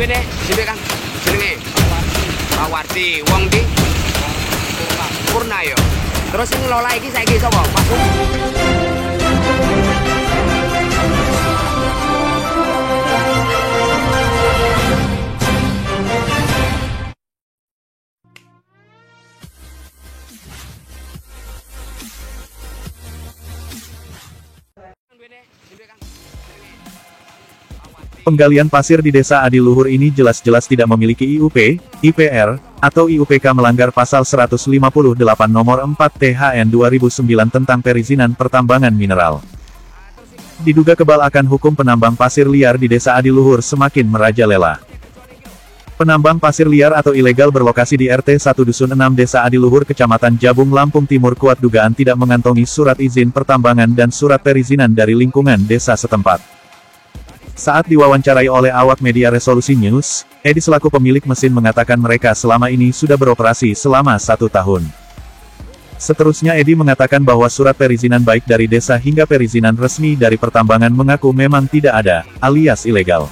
duwene jenenge Kang? Jenenge Pawarti. Wong di Purna yo. Terus sing ngelola iki saiki sapa? Pak Sum. Penggalian pasir di Desa Adiluhur ini jelas-jelas tidak memiliki IUP, IPR, atau IUPK melanggar pasal 158 nomor 4 THN 2009 tentang perizinan pertambangan mineral. Diduga kebal akan hukum penambang pasir liar di Desa Adiluhur semakin merajalela. Penambang pasir liar atau ilegal berlokasi di RT 1 Dusun 6 Desa Adiluhur Kecamatan Jabung Lampung Timur kuat dugaan tidak mengantongi surat izin pertambangan dan surat perizinan dari lingkungan desa setempat. Saat diwawancarai oleh awak media Resolusi News, Edi selaku pemilik mesin mengatakan mereka selama ini sudah beroperasi selama 1 tahun. Seterusnya Edi mengatakan bahwa surat perizinan baik dari desa hingga perizinan resmi dari pertambangan mengaku memang tidak ada, alias ilegal.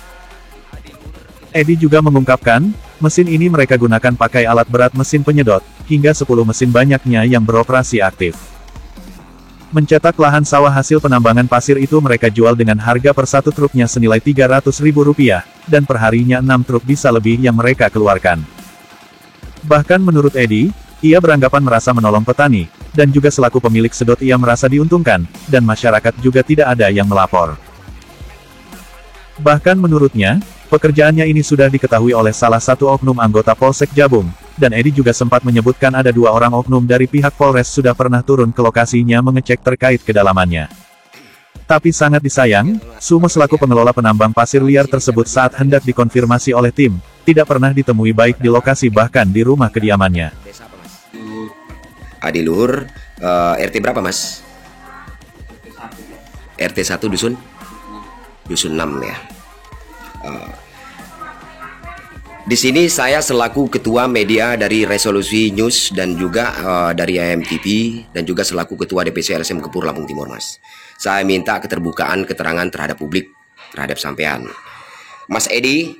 Edi juga mengungkapkan, mesin ini mereka gunakan pakai alat berat mesin penyedot, hingga 10 mesin banyaknya yang beroperasi aktif. Mencetak lahan sawah hasil penambangan pasir itu mereka jual dengan harga per satu truknya senilai Rp300.000, dan perharinya 6 truk bisa lebih yang mereka keluarkan. Bahkan menurut Edi, ia beranggapan merasa menolong petani, dan juga selaku pemilik sedot ia merasa diuntungkan, dan masyarakat juga tidak ada yang melapor. Bahkan menurutnya, pekerjaannya ini sudah diketahui oleh salah satu oknum anggota Polsek Jabung, dan Edi juga sempat menyebutkan ada 2 orang oknum dari pihak Polres sudah pernah turun ke lokasinya mengecek terkait kedalamannya. Tapi sangat disayang, Sumo selaku pengelola penambang pasir liar tersebut saat hendak dikonfirmasi oleh tim, tidak pernah ditemui baik di lokasi bahkan di rumah kediamannya. Adiluhur, RT berapa mas? RT 1 Dusun 6 ya. Di sini saya selaku ketua media dari Resolusi News dan juga dari IMTV dan juga selaku ketua DPC LSM Kepur Lampung Timur mas. Saya minta keterbukaan keterangan terhadap publik terhadap sampean. Mas Edi,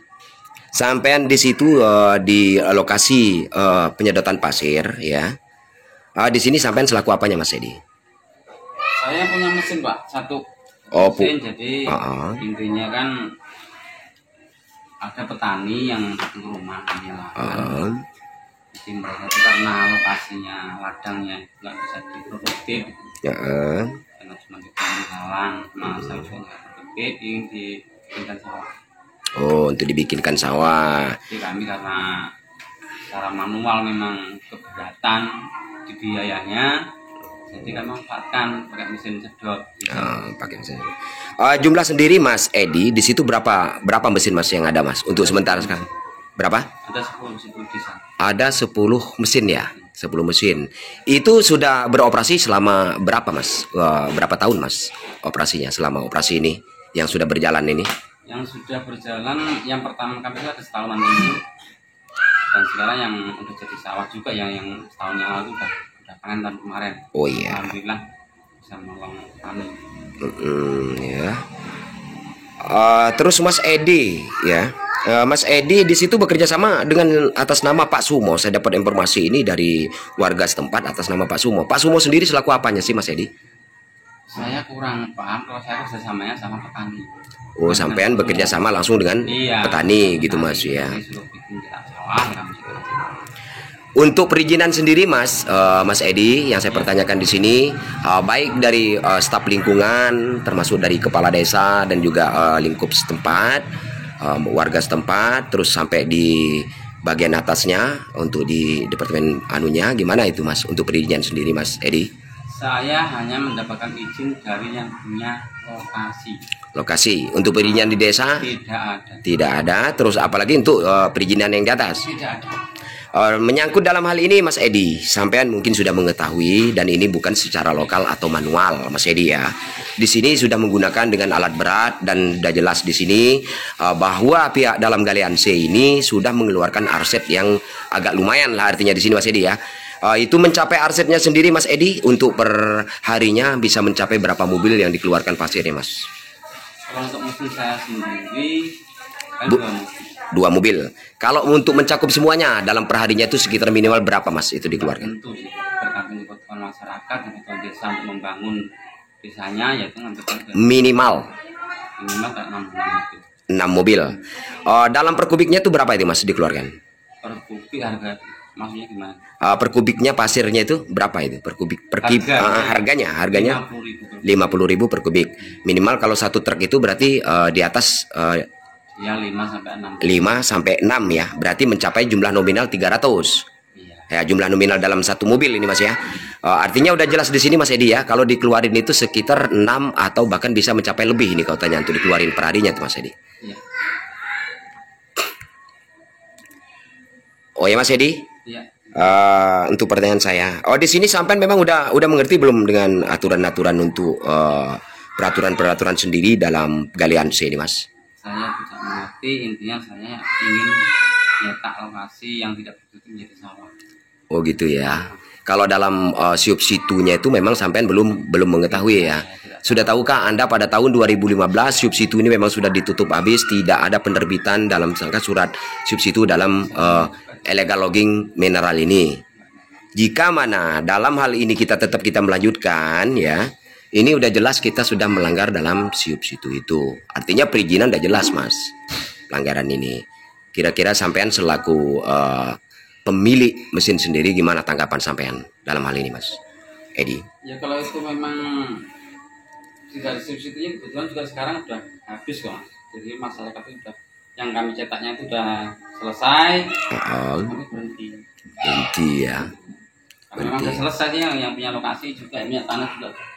sampean di situ di lokasi penyedotan pasir ya. Di sini sampean selaku apanya Mas Edi? Saya punya mesin Pak, satu mesin, jadi intinya kan ada petani yang satu rumah ini lah. Jadi mereka itu karena lokasinya ladangnya nggak bisa diproduktif, karena cuma dihalang, masa udah nggak produktif, ingin dibikinkan sawah. Oh, untuk dibikinkan sawah. Jadi kami karena secara manual memang keberatan di biayanya, jadi kami memanfaatkan pakai mesin sedot. Pakai mesin. Jumlah sendiri Mas Edi di situ berapa mesin Mas yang ada Mas untuk sementara sekarang? Berapa? Ada 10 di sana. Ada 10 mesin ya, 10 mesin. Itu sudah beroperasi selama berapa Mas? Berapa tahun Mas operasinya selama operasi ini yang sudah berjalan ini? Yang sudah berjalan yang pertama kami itu ada setahunan ini, dan sekarang yang udah jadi sawah juga yang setahun yang lalu udah panen tahun kemarin. Oh iya. Alhamdulillah bisa menolong kami. Ya. Terus Mas Edi ya, Mas Edi di situ bekerja sama dengan atas nama Pak Sumo. Saya dapat informasi ini dari warga setempat atas nama Pak Sumo. Pak Sumo sendiri selaku apanya sih Mas Edi? Saya kurang paham, kalau saya kerjasamanya sama petani. Oh, sampean bekerja sama langsung dengan petani gitu Mas ya. Untuk perizinan sendiri Mas Edi, yang saya pertanyakan di sini, baik dari staf lingkungan, termasuk dari kepala desa dan juga lingkup setempat, warga setempat, terus sampai di bagian atasnya untuk di departemen anunya, gimana itu Mas untuk perizinan sendiri Mas Edi? Saya hanya mendapatkan izin dari yang punya lokasi. Lokasi untuk perizinan di desa? Tidak ada. Tidak ada. Terus apalagi untuk perizinan yang di atas? Tidak ada. Menyangkut dalam hal ini Mas Edi, sampean mungkin sudah mengetahui dan ini bukan secara lokal atau manual Mas Edi ya. Di sini sudah menggunakan dengan alat berat dan sudah jelas di sini bahwa pihak dalam galian C ini sudah mengeluarkan arset yang agak lumayan lah artinya di sini Mas Edi ya. Itu mencapai arsetnya sendiri Mas Edi untuk per harinya bisa mencapai berapa mobil yang dikeluarkan pasirnya Mas? Kalau untuk mesin saya sendiri kan 2 mobil. 2 mobil. Kalau untuk mencakup semuanya dalam perharinya itu sekitar minimal berapa Mas itu dikeluarkan? Tentu sih, tergantung kebutuhan masyarakat, kebutuhan desa untuk membangun desanya, yaitu Minimal kayak 6 mobil. 6 mobil. Dalam per kubiknya itu berapa itu Mas dikeluarkan? Per kubik harga, maksudnya gimana? Per kubiknya pasirnya itu berapa itu per kubik? Harganya 50.000 per kubik. Minimal kalau satu truk itu berarti di atas ya 5 5 sampai sampai 6. 6 ya. Berarti mencapai jumlah nominal 300. Iya. Ya, jumlah nominal dalam satu mobil ini Mas ya. Artinya udah jelas di sini Mas Edi ya. Kalau dikeluarin itu sekitar 6 atau bahkan bisa mencapai lebih ini kalau tanya untuk dikeluarin per harinya tuh Mas Edi. Iya. Oh ya Mas Edi. Iya. Untuk pertanyaan saya. Di sini sampai memang udah mengerti belum dengan aturan-aturan untuk peraturan-peraturan sendiri dalam galian C ini Mas? Saya tidak mengerti, intinya saya ingin nyetak lokasi yang tidak betul menjadi sawah. Oh gitu ya. Kalau dalam subsitunya itu memang sampean belum mengetahui ya. Sudah tahukah Anda pada tahun 2015 subsitu ini memang sudah ditutup habis, tidak ada penerbitan dalam sangka surat subsitu dalam illegal logging mineral ini. Jika mana dalam hal ini kita melanjutkan ya, ini udah jelas kita sudah melanggar dalam subsitu itu. Artinya perizinan udah jelas Mas, pelanggaran ini. Kira-kira sampean selaku pemilik mesin sendiri gimana tanggapan sampean dalam hal ini Mas Edi? Ya kalau itu memang tidak subsidinya, kebetulan juga sekarang udah habis kok Mas. Jadi masyarakat itu udah, yang kami cetaknya itu udah selesai, kami berhenti ya. Karena memang udah selesai sih, yang punya lokasi juga, punya tanah juga udah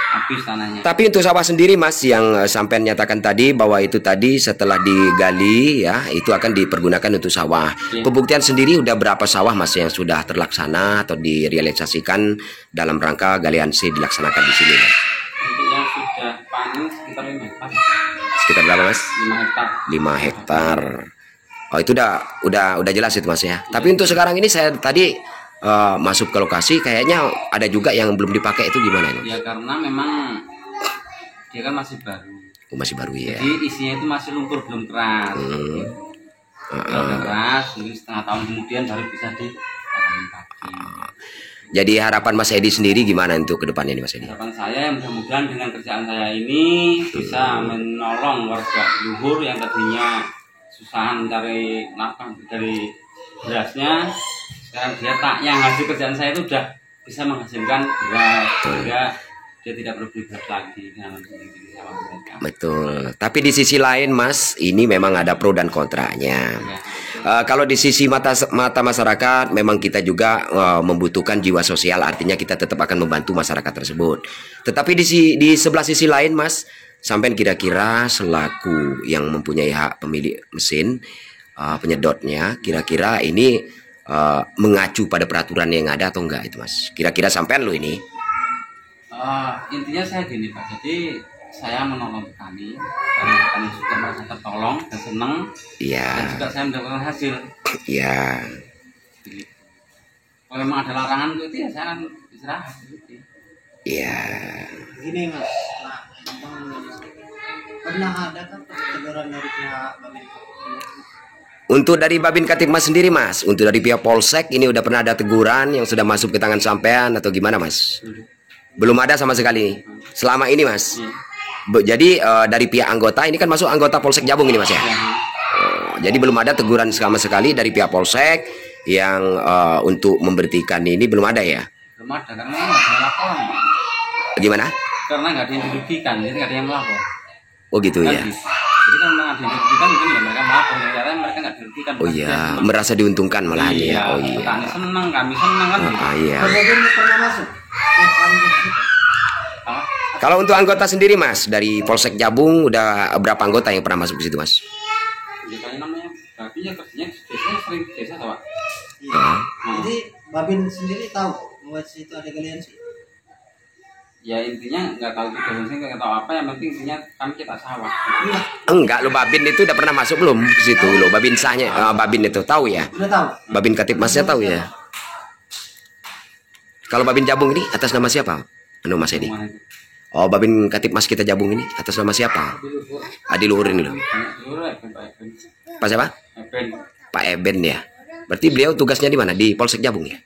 habis tanahnya. Tapi untuk sawah sendiri Mas yang sampean nyatakan tadi bahwa itu tadi setelah digali ya itu akan dipergunakan untuk sawah. Ya. Pembuktian sendiri udah berapa sawah Mas yang sudah terlaksana atau direalisasikan dalam rangka galian C dilaksanakan di sini Mas? Untuk yang sudah panen sekitar 5 hektar. Sekitar berapa Mas? 5 hektar. 5 hektar. Oh itu udah jelas itu Mas ya. Tapi untuk sekarang ini saya tadi masuk ke lokasi kayaknya ada juga yang belum dipakai, itu gimana ini? Ya karena memang dia kan masih baru. Masih baru ya. Jadi isinya itu masih lumpur, belum keras. Kalau udah keras, mungkin setengah tahun kemudian baru bisa ditanamin padi. Jadi harapan Mas Edi sendiri gimana untuk kedepannya nih Mas Edi? Harapan saya mudah-mudahan dengan kerjaan saya ini bisa menolong warga luhur yang tadinya susahan mencari nafkah dari berasnya. Sekarang dia yang hasil kerjaan saya itu udah bisa menghasilkan beras, sehingga dia tidak perlu beli beras lagi dengan sendiri sama mereka. Betul. Tapi di sisi lain Mas, ini memang ada pro dan kontranya. Kalau di sisi mata masyarakat, memang kita juga membutuhkan jiwa sosial, artinya kita tetap akan membantu masyarakat tersebut. Tetapi di sebelah sisi lain Mas, sampai kira-kira selaku yang mempunyai hak pemilik mesin penyedotnya, kira-kira ini mengacu pada peraturan yang ada atau enggak itu Mas? Kira-kira sampean lo ini? Intinya saya gini Pak, jadi saya menolong petani, karena petani juga merasa tertolong dan senang. Iya. Dan juga saya mendapatkan hasil. Iya. Kalau memang ada larangan itu ya saya akan istirahat. Iya. Gini Mas, pernah ada kan teguran dari pihak Babin? Untuk dari Babin Katipmas sendiri Mas, untuk dari pihak Polsek ini udah pernah ada teguran yang sudah masuk ke tangan sampean atau gimana Mas? Belum ada sama sekali selama ini Mas. Jadi dari pihak anggota ini kan masuk anggota Polsek Jabung ini Mas ya. Jadi belum ada teguran sama sekali dari pihak Polsek yang untuk memberhentikan ini, belum ada ya? Belum ada karena nggak ada laporan Pak. Gimana? Karena nggak ada yang dirugikan, jadi nggak ada yang melapor. Oh gitu Kan ya. gitu. Jadi kan memang ada yang dirugikan, mungkin ya mereka melapor, ternyata mereka nggak dirugikan. Oh iya, merasa diuntungkan malahan Iya, ya. Oh iya. petani senang, kami senang kan. Iya. Babin pernah masuk? Kalau untuk anggota sendiri Mas, dari Polsek Jabung udah berapa anggota yang pernah masuk ke situ Mas? Biasanya namanya babi ya kerjanya biasanya sering desa Pak. Iya. Jadi Babin sendiri tahu bahwa situ ada galian sih? Ya intinya nggak tahu juga sih, nggak tahu apa, yang penting intinya kami cetak sawah. Iya. Enggak, lo Babin itu udah pernah masuk belum ke situ? Lo Babin sahnya, Babin itu tahu ya? Udah tahu. Babin Katipmasnya tahu ya? Kalau Babin Jabung ini atas nama siapa? Anu Mas Edi? Mana itu? Oh, Babin Katipmas kita Jabung ini atas nama siapa? Adiluhur ini loh. Banyak dulu ya, Pak. Pak siapa? Eben. Pak Eben ya. Berarti beliau tugasnya di mana? Di Polsek Jabung ya?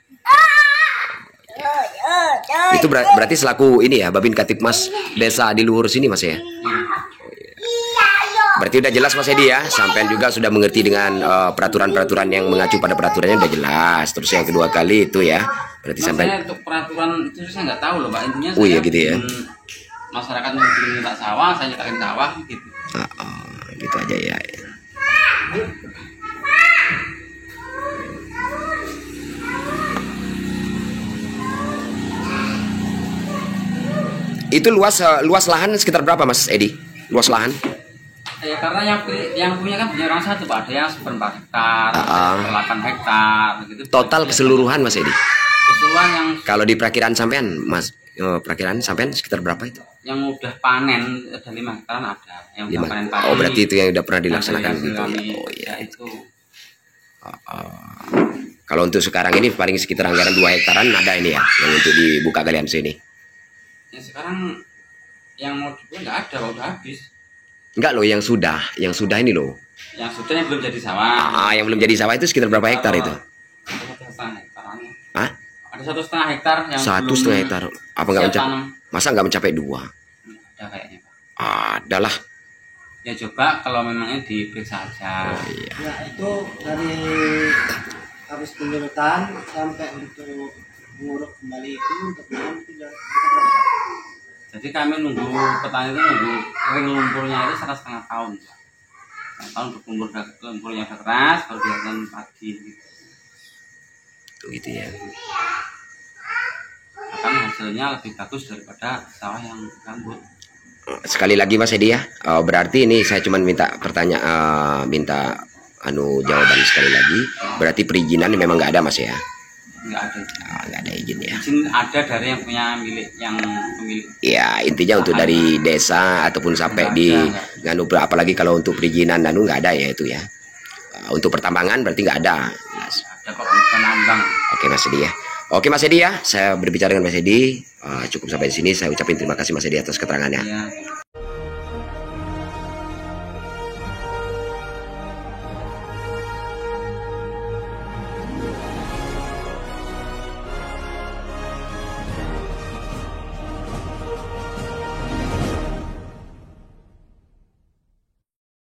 Itu berarti selaku ini ya, Babin Katipmas Desa Adiluhur sini Mas ya? Berarti udah jelas Mas Edi ya, sampean juga sudah mengerti dengan peraturan-peraturan yang mengacu pada peraturannya udah jelas. Terus yang kedua kali itu ya, berarti sampean. Saya untuk peraturan itu saya nggak tahu loh Pak, intinya Oh saya iya gitu ya. Masyarakat yang minta sawah, saya nyetakin sawah gitu. Gitu aja ya. Itu luas lahan sekitar berapa Mas Edi? Luas lahan? Ya karena yang punya kan punya orang satu Pak, ada yang 4 hektar, 8 hektar gitu. Total keseluruhan Mas Edi? Keseluruhan yang Kalau di perakiraan sampean Mas, perakiraan sampean sekitar berapa itu? yang udah panen ada 5 hektar ada, yang udah panen padi. Oh berarti itu yang udah pernah dilaksanakan Yang gitu ya? kami, Oh iya. ya itu. Kalau untuk sekarang ini paling sekitar anggaran 2 hektaran ada ini ya, yang untuk dibuka galian sini. Ya sekarang yang mau dibuat nggak ada, udah habis. Enggak loh, yang sudah ini loh. Yang sudah yang belum jadi sawah. Yang belum jadi sawah itu sekitar berapa hektar itu? Ada 1,5 hektar. Hah? Ada 1,5 hektar yang 1,5 hektar. Apa nggak mencapai? tanam. Masa nggak mencapai 2? Ada kayaknya Pak. Adalah. Ya coba kalau memangnya diperiksa aja. Oh, iya. Ya itu dari habis penjurutan sampai untuk menguruk kembali itu untuk menanam itu kita berapa? Jadi kami nunggu petani itu nunggu kering lumpurnya itu 1,5 tahun. Setengah tahun lumpurnya udah keras, baru dilakukan padi. Gitu ya. Akan hasilnya lebih bagus daripada sawah yang gambut. Sekali lagi Mas Edi ya. Berarti ini saya cuma minta minta jawaban sekali lagi. Berarti perizinan memang nggak ada Mas ya? Nggak ada. Nggak ada izin ya. Izin ada dari yang punya yang pemilik. Ya intinya untuk dari desa ataupun sampai di nganu, apalagi kalau untuk perizinan nggak ada ya itu ya. Untuk pertambangan berarti nggak ada. Ada kok penambang. Oke Mas Edi ya. Oke Mas Edi ya, saya berbicara dengan Mas Edi. Cukup sampai di sini. Saya ucapin terima kasih Mas Edi atas keterangannya. Ya.